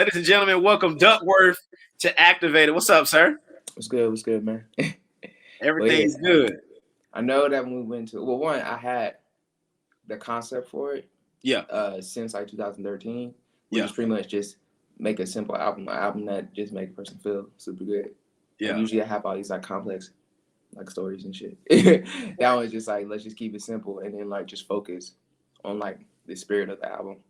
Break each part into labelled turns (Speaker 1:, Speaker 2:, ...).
Speaker 1: Ladies and gentlemen, welcome Duckwrth to Activated. What's up, sir?
Speaker 2: What's good? What's good, man? But yeah,
Speaker 1: Everything's good.
Speaker 2: I know that when we went to one, I had the concept for it
Speaker 1: Yeah,
Speaker 2: since like 2013, which
Speaker 1: yeah,
Speaker 2: is pretty much just make a simple album, an album that just make a person feel super good. Like
Speaker 1: yeah.
Speaker 2: usually I have all these like complex like stories and shit. That was just like let's just keep it simple and then like just focus on like the spirit of the album.
Speaker 1: Yeah.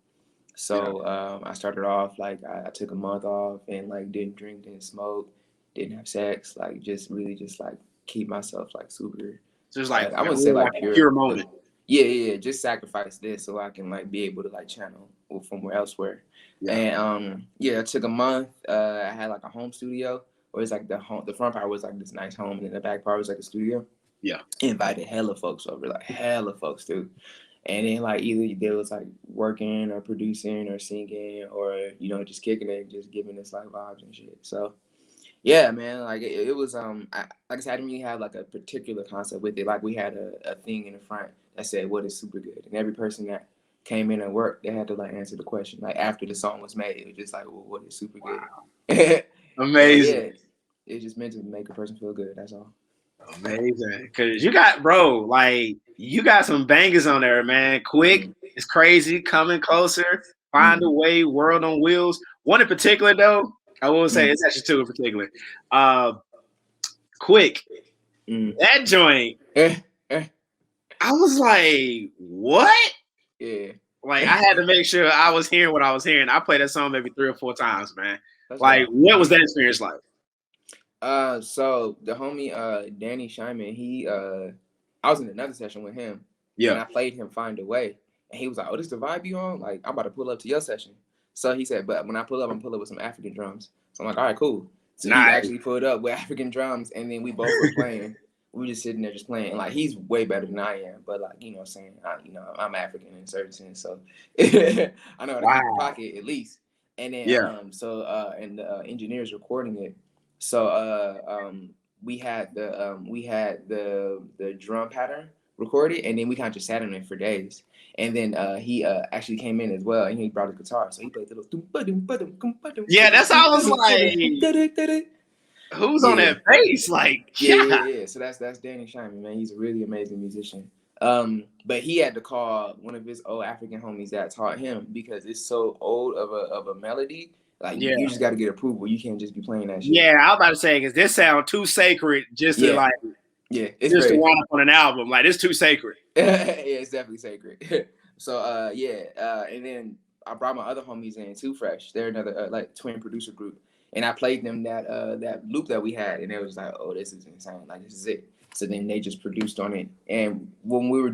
Speaker 2: So I started off like I took a month off and like didn't drink, didn't smoke, didn't have sex, like just really just like keep myself like super
Speaker 1: Just
Speaker 2: like I
Speaker 1: like
Speaker 2: wouldn't say
Speaker 1: really like
Speaker 2: like
Speaker 1: a pure
Speaker 2: pure, but
Speaker 1: moment.
Speaker 2: yeah, just sacrifice this so I can like be able to like channel from where elsewhere.
Speaker 1: Yeah,
Speaker 2: And yeah, it took a month. I had like a home studio where it's like the front part was like this nice home and then the back part was like a studio.
Speaker 1: yeah.
Speaker 2: Invited hella folks over, like hella folks too. And then like either they was like working or producing or singing or just kicking it, just giving us like vibes and shit. So yeah, man, like it was like I said, I didn't really have like a particular concept with it. Like we had a thing in the front that said what is super good, and every person that came in and worked, they had to like answer the question. Like after the song was made, it was just like, well, what is super good? And
Speaker 1: Amazing.
Speaker 2: yeah, it just meant to make a person feel good. That's all.
Speaker 1: Amazing. Cause you got, bro, like you got some bangers on there, man. Quick,
Speaker 2: Mm-hmm.
Speaker 1: it's crazy, coming closer, find a
Speaker 2: Mm-hmm.
Speaker 1: way, world on wheels. One in particular though, I will say
Speaker 2: Mm-hmm.
Speaker 1: it's actually two in particular. Uh Quick,
Speaker 2: Mm-hmm.
Speaker 1: that joint, I was like, what?
Speaker 2: Yeah.
Speaker 1: Like I had to make sure I was hearing what I was hearing. I played that song maybe 3 or 4 times, man.
Speaker 2: That's
Speaker 1: Like,
Speaker 2: wild.
Speaker 1: what was that experience like?
Speaker 2: So the homie Danny Shyman, I was in another session with him and
Speaker 1: Yeah.
Speaker 2: I played him Find a Way. And he was like, oh, this the vibe you on? Like, I'm about to pull up to your session. So he said, but when I pull up, I'm pull up with some African drums. So I'm like, all right, cool. So he
Speaker 1: Nice.
Speaker 2: actually pulled up with African drums and then we both were playing. We were just sitting there just playing. And like he's way better than I am, but like, what I'm saying, I'm African in a certain sense. So I know how to keep a
Speaker 1: Wow.
Speaker 2: pocket at least. And then
Speaker 1: Yeah.
Speaker 2: and the engineers recording it. So we had the drum pattern recorded, and then we kind of just sat on it for days. And then he actually came in as well, and he brought a guitar, so he played the
Speaker 1: Yeah, that's how I was
Speaker 2: little.
Speaker 1: like, who's on
Speaker 2: Yeah,
Speaker 1: that bass? Like, yeah.
Speaker 2: yeah. So that's Danny Shyman, man. He's a really amazing musician. But he had to call one of his old African homies that taught him because it's so old of a melody. Like
Speaker 1: Yeah.
Speaker 2: you just got to get approval. You can't just be playing that shit.
Speaker 1: Yeah, I was about to say, because this sound too sacred just to
Speaker 2: Yeah,
Speaker 1: like
Speaker 2: yeah. It's
Speaker 1: just to
Speaker 2: crazy.
Speaker 1: wind up on an album. Like, it's too sacred.
Speaker 2: Yeah, it's definitely sacred. So yeah, and then I brought my other homies in too fresh. They're another like twin producer group. And I played them that loop that we had and it was like, oh, this is insane. Like this is it. So then they just produced on it. And when we were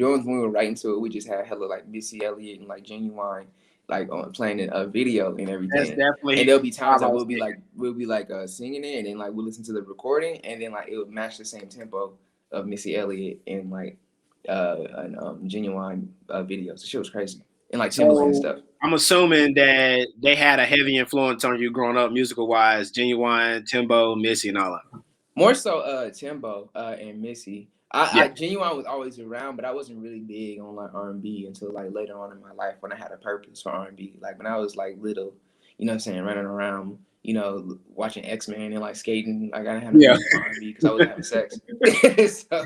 Speaker 2: writing to it, we just had hella like Missy Elliott and like Genuine like on playing a video and
Speaker 1: That's
Speaker 2: everything. And
Speaker 1: definitely
Speaker 2: there'll be
Speaker 1: how
Speaker 2: times
Speaker 1: I
Speaker 2: that
Speaker 1: was
Speaker 2: we'll be like singing it and then like we'll listen to the recording and then like it would match the same tempo of Missy Elliott and like and Genuine videos. The shit was crazy. And like Timberland
Speaker 1: So
Speaker 2: stuff.
Speaker 1: I'm assuming that they had a heavy influence on you growing up, musical wise. Genuine, Timbo, Missy, and all that.
Speaker 2: More so Timbo and Missy.
Speaker 1: Yeah,
Speaker 2: I Genuine was always around, but I wasn't really big on like R&B until like later on in my life when I had a purpose for R&B. Like when I was like little, you know what I'm saying, running around, watching X-Men and like skating. Like I didn't have no
Speaker 1: yeah.
Speaker 2: music for R&B because I wasn't having sex. So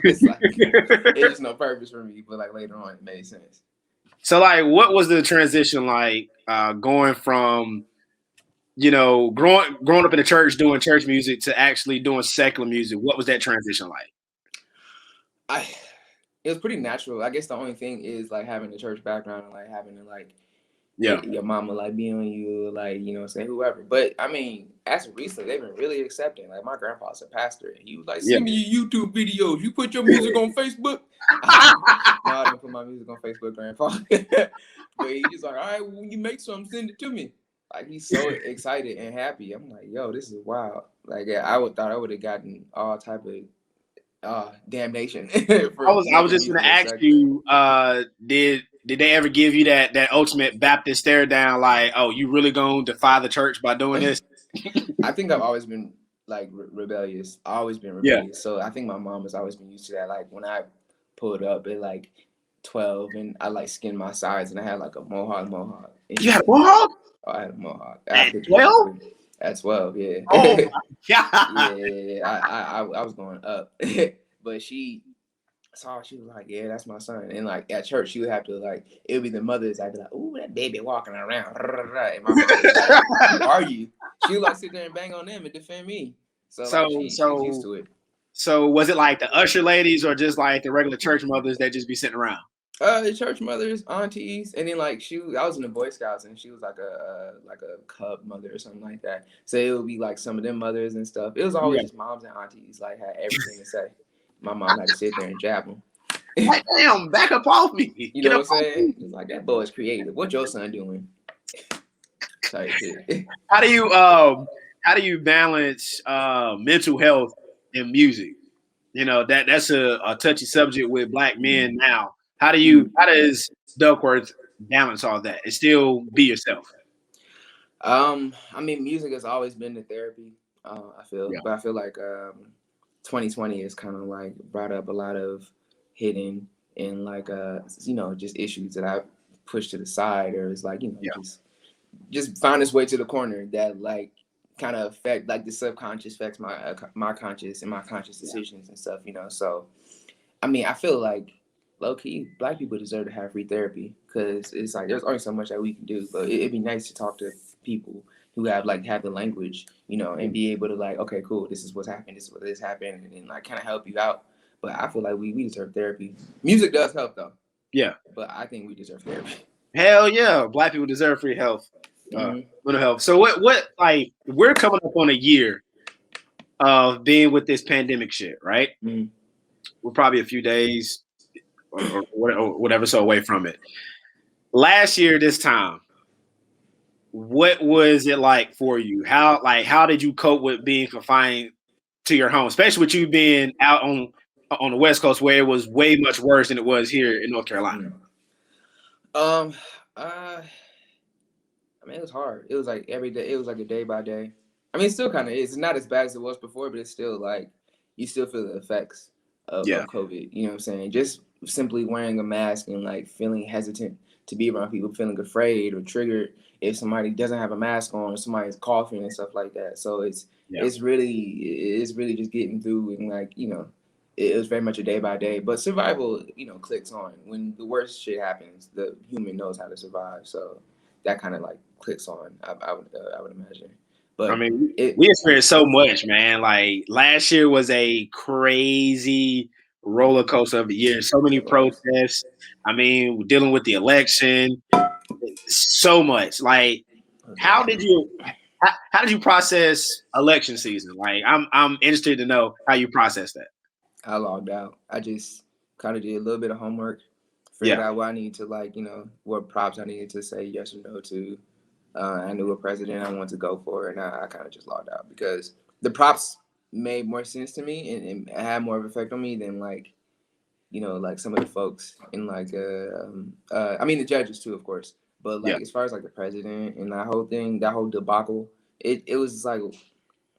Speaker 2: it's like it was no purpose for me. But like later on, it made sense.
Speaker 1: So, like, what was the transition like going from growing up in the church doing church music to actually doing secular music? What was that transition like?
Speaker 2: I It was pretty natural. I guess the only thing is like having a church background and like having to like
Speaker 1: Yeah,
Speaker 2: your mama like be on you, like say whoever. But I mean, as of recently, they've been really accepting. Like my grandpa's a pastor, and he was like,
Speaker 1: yeah.
Speaker 2: "Send me your YouTube videos. You put your music on Facebook." No, I don't put my music on Facebook, grandpa. But he's just like, "All right, well, when you make something, send it to me." Like he's so excited and happy. I'm like, "Yo, this is wild." Like thought I would have gotten all type of damnation
Speaker 1: I
Speaker 2: for
Speaker 1: was
Speaker 2: making
Speaker 1: just
Speaker 2: music
Speaker 1: gonna
Speaker 2: that's
Speaker 1: ask
Speaker 2: secular.
Speaker 1: you, did they ever give you that ultimate Baptist stare down, like, oh, you really gonna defy the church by doing this?
Speaker 2: I think I've always been like rebellious. I always been
Speaker 1: Yeah.
Speaker 2: rebellious. So I think my mom has always been used to that. Like when I pulled up at like 12 and I like skinned my sides and I had like a mohawk. And
Speaker 1: You
Speaker 2: she
Speaker 1: had a
Speaker 2: said,
Speaker 1: mohawk?
Speaker 2: Oh, I had a mohawk. I have
Speaker 1: At
Speaker 2: pictures of it
Speaker 1: 12?
Speaker 2: too. At 12, yeah.
Speaker 1: Oh my
Speaker 2: Yeah,
Speaker 1: god.
Speaker 2: I was going up. But she saw, she was like, yeah, that's my son. And like at church, she would have to like, it would be the mothers. I'd be like, ooh, that baby walking around. And my mom was like, who are you? She would like sit there and bang on them and defend me. So
Speaker 1: So
Speaker 2: like she's used
Speaker 1: so
Speaker 2: to it.
Speaker 1: so was it like the usher ladies or just like the regular church mothers that just be sitting around?
Speaker 2: The church mothers, aunties, and then like I was in the Boy Scouts, and she was like a cub mother or something like that. So it would be like some of them mothers and stuff. It was always
Speaker 1: Yeah.
Speaker 2: just moms and aunties, like had everything to say. My mom had to sit there and jab them.
Speaker 1: Like, damn, back up off me.
Speaker 2: You
Speaker 1: Get
Speaker 2: know what
Speaker 1: up
Speaker 2: I'm
Speaker 1: off
Speaker 2: saying?
Speaker 1: me.
Speaker 2: It's like that boy's creative. What your son doing? Type shit.
Speaker 1: How do you balance mental health and music? You know, that's a touchy subject with black men now. How does Duckworth balance all that and still be yourself?
Speaker 2: I mean, music has always been the therapy. I feel,
Speaker 1: Yeah.
Speaker 2: but I feel like 2020 has kind of like brought up a lot of hidden and like just issues that I pushed to the side, or it's like
Speaker 1: Yeah.
Speaker 2: just found its way to the corner that like kind of affect like the subconscious affects my conscious and my conscious decisions and stuff. So I mean, I feel like low key, black people deserve to have free therapy because it's like there's only so much that we can do. But it'd be nice to talk to people who have the language, and be able to like, okay, cool, this is what's happened, this is what this happened, and then like kind of help you out. But I feel like we deserve therapy. Music does help though,
Speaker 1: Yeah.
Speaker 2: but I think we deserve therapy.
Speaker 1: Hell yeah. Black people deserve free health.
Speaker 2: Mm-hmm.
Speaker 1: Mental health. So what like we're coming up on a year of being with this pandemic shit, right?
Speaker 2: Mm-hmm.
Speaker 1: We're probably a few days or whatever so away from it. Last year, this time, what was it like for you? How did you cope with being confined to your home, especially with you being out on the West Coast where it was way much worse than it was here in North Carolina?
Speaker 2: Um, I mean, it was hard. It was like every day. It was like a day by day. I mean, it still kind of is. It's not as bad as it was before, but it's still like you still feel the effects
Speaker 1: Yeah.
Speaker 2: of COVID. You know what I'm saying? Just simply wearing a mask and like feeling hesitant to be around people, feeling afraid or triggered if somebody doesn't have a mask on or somebody's coughing and stuff like that. So
Speaker 1: Yeah.
Speaker 2: it's really just getting through and like it was very much a day by day. But survival, clicks on when the worst shit happens. The human knows how to survive. So that kind of like clicks on. I would imagine.
Speaker 1: I
Speaker 2: But
Speaker 1: mean,
Speaker 2: it
Speaker 1: we experienced so much, man. Like last year was a crazy roller coaster of a year. So many
Speaker 2: it was.
Speaker 1: protests. I mean, dealing with the election, so much. Like,
Speaker 2: It was
Speaker 1: how
Speaker 2: wild.
Speaker 1: did you how did you process election season? Like, I'm interested to know how you process that.
Speaker 2: I logged out. I just kind of did a little bit of homework, figured
Speaker 1: Yeah,
Speaker 2: out what I needed to like, what props I needed to say yes or no to. I knew what president I wanted to go for, and I kind of just logged out because the props made more sense to me and had more of an effect on me than like like some of the folks in like I mean the judges too, of course. But
Speaker 1: yeah.
Speaker 2: like as far as like the president and that whole thing, that whole debacle, it was like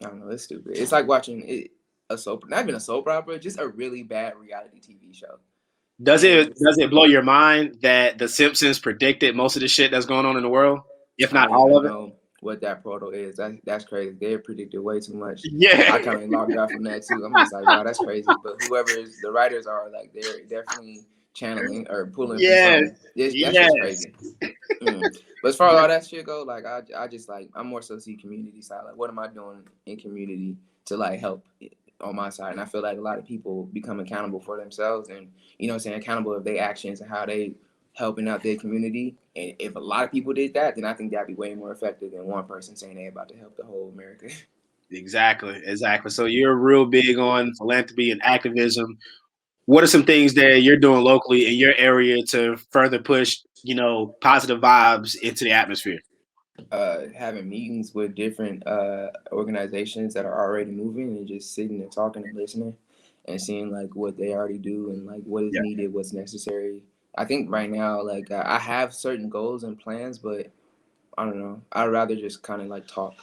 Speaker 2: I don't know, it's stupid. It's like watching a soap, not even a soap opera, just a really bad reality TV show. And
Speaker 1: Does it blow your mind that The Simpsons predicted most of the shit that's going on in the world, if
Speaker 2: I
Speaker 1: not
Speaker 2: don't
Speaker 1: all
Speaker 2: even
Speaker 1: of it?
Speaker 2: know what that portal is. That's crazy. They predicted way too much.
Speaker 1: Yeah.
Speaker 2: I kind of logged out from that too. I'm just like, wow, that's crazy. But whoever is the writers are like, they're definitely channeling or pulling from
Speaker 1: Yes.
Speaker 2: something. That's just
Speaker 1: Yes.
Speaker 2: crazy. But as far as all that shit go, like I just like I'm more so see community side. Like, what am I doing in community to like help on my side? And I feel like a lot of people become accountable for themselves, and saying accountable of their actions and how they helping out their community. And if a lot of people did that, then I think that'd be way more effective than one person saying they about to help the whole America.
Speaker 1: Exactly. So you're real big on philanthropy and activism. What are some things that you're doing locally in your area to further push, positive vibes into the atmosphere?
Speaker 2: Having meetings with different organizations that are already moving and just sitting and talking and listening and seeing like what they already do and like what is
Speaker 1: Yeah.
Speaker 2: needed, what's necessary. I think right now, like I have certain goals and plans, but I don't know. I'd rather just kind of like talk.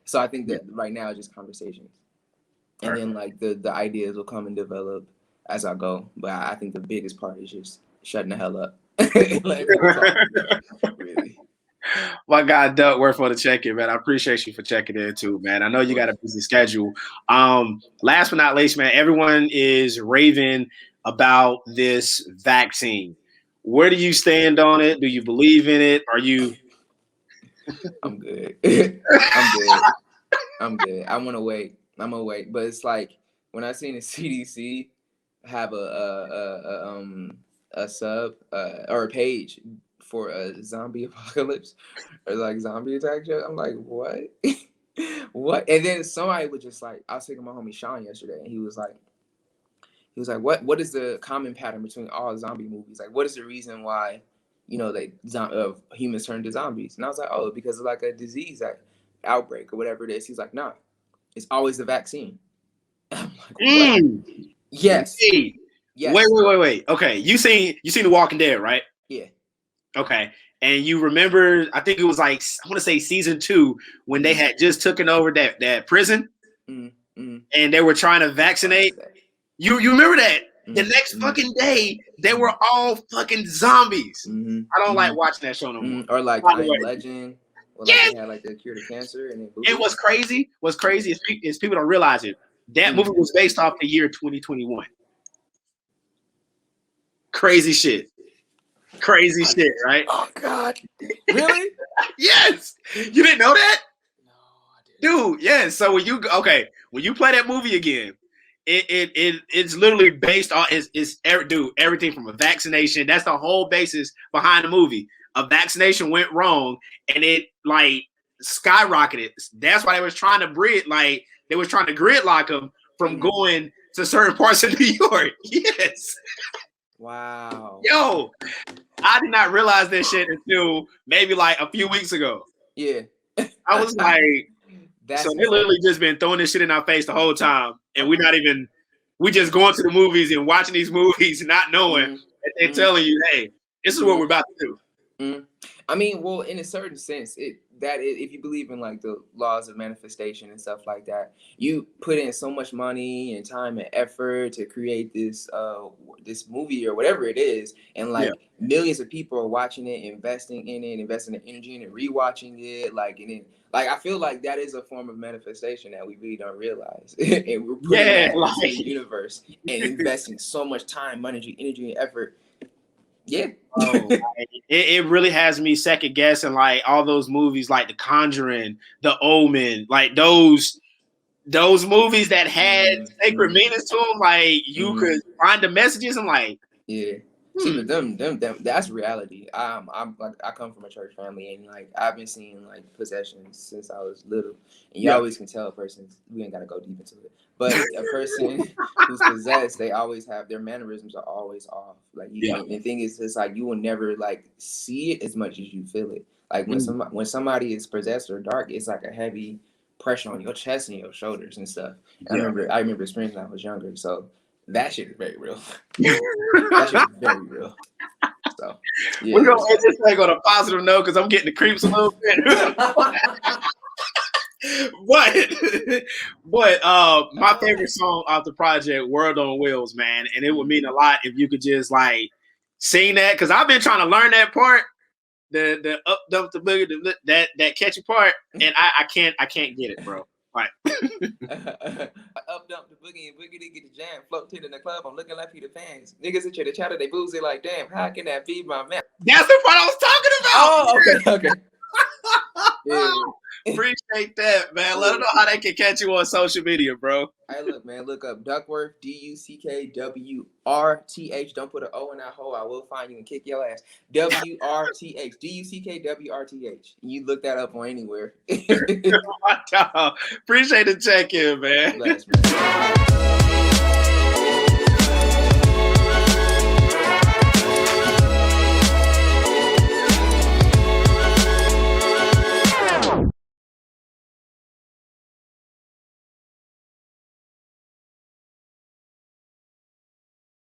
Speaker 2: So I think
Speaker 1: Yeah.
Speaker 2: that right now it's just conversations, and then
Speaker 1: Perfect.
Speaker 2: like the ideas will come and develop as I go. But I think the biggest part is just shutting the hell up, letting people talk. Really.
Speaker 1: My guy Duckwrth for the check-in, man. I appreciate you for checking in too, man. I know you got a busy schedule. Last but not least, man, everyone is raving about this vaccine. Where do you stand on it? Do you believe in it? Are you?
Speaker 2: I'm good. I'm good. I'm good. I'm gonna wait. But it's like when I seen the CDC have a sub or a page for a zombie apocalypse or like zombie attack show, I'm like, what? What? And then somebody was just like, I was taking my homie Sean yesterday, and he was like, what is the common pattern between all zombie movies? Like, what is the reason why, humans turn to zombies? And I was like, oh, because of like a disease outbreak or whatever it is. He's like, nah, it's always the vaccine. I'm like, what? Yes.
Speaker 1: Wait.
Speaker 2: Yes.
Speaker 1: Wait. Okay, you seen The Walking Dead, right?
Speaker 2: Yeah.
Speaker 1: Okay. And you remember, I think it was like, I want to say season 2 when they had just taken over that prison and they were trying to vaccinate. You remember that? The next fucking day, they were all fucking zombies. I don't like watching that show no more.
Speaker 2: Or like I Am Legend. Well, like they had like the cure to cancer. And
Speaker 1: what's crazy is people don't realize it. That movie was based off the year 2021. Crazy shit, right?
Speaker 2: Oh God, really?
Speaker 1: Yes, you didn't know that? No, I didn't. Dude, yes. So when you play that movie again, it's literally based on everything from a vaccination. That's the whole basis behind the movie. A vaccination went wrong, and it like skyrocketed. That's why they was trying to gridlock them from going to certain parts of New York. Yes.
Speaker 2: Wow.
Speaker 1: Yo, I did not realize that shit until maybe like a few weeks ago.
Speaker 2: Yeah.
Speaker 1: I was like, so they literally just been throwing this shit in our face the whole time, and we just going to the movies and watching these movies, not knowing that they're telling you, hey, this is what we're about to do.
Speaker 2: I mean, well, in a certain sense, if you believe in like the laws of manifestation and stuff like that, you put in so much money and time and effort to create this movie or whatever it is, and like millions of people are watching it, investing in energy in it, rewatching it, I feel like that is a form of manifestation that we really don't realize. And we're putting that into the universe and investing so much time, energy, and effort. Yeah.
Speaker 1: It really has me second guessing like all those movies like The Conjuring, The Omen, like those movies that had sacred meanings to them. Like you could find the messages. I'm like,
Speaker 2: See, but them, that's reality. I'm like, I come from a church family, and like I've been seeing like possessions since I was little, and you always can tell a person. We ain't gotta go deep into it, but a person who's possessed, they always have their mannerisms are always off. Like the thing is, it's like you will never like see it as much as you feel it. Like when somebody is possessed or dark, it's like a heavy pressure on your chest and your shoulders and stuff. And I remember experiencing when I was younger, so. That shit is very real. That shit is very real. So,
Speaker 1: we're gonna end this thing on a positive note because I'm getting the creeps a little bit. but my favorite song off the project, "World on Wheels," man, and it would mean a lot if you could just like sing that because I've been trying to learn that part, the up dump the boogie, that catchy part, and I can't get it, bro. Right.
Speaker 2: Up dump the boogie and boogie to get the jam. Float in the club. I'm looking like Peter Pans. Niggas at the chatter, they boozy like, damn, how can that be my man?
Speaker 1: That's the part I was talking about.
Speaker 2: Oh, okay.
Speaker 1: Appreciate that, man. Let them know how they can catch you on social media, bro.
Speaker 2: Hey, look, man, look up Duckwrth, Duckwrth. Don't put an O in that hole. I will find you and kick your ass. WRTH. Duckwrth. You look that up on anywhere.
Speaker 1: Appreciate the check-in, man.
Speaker 2: Bless, man.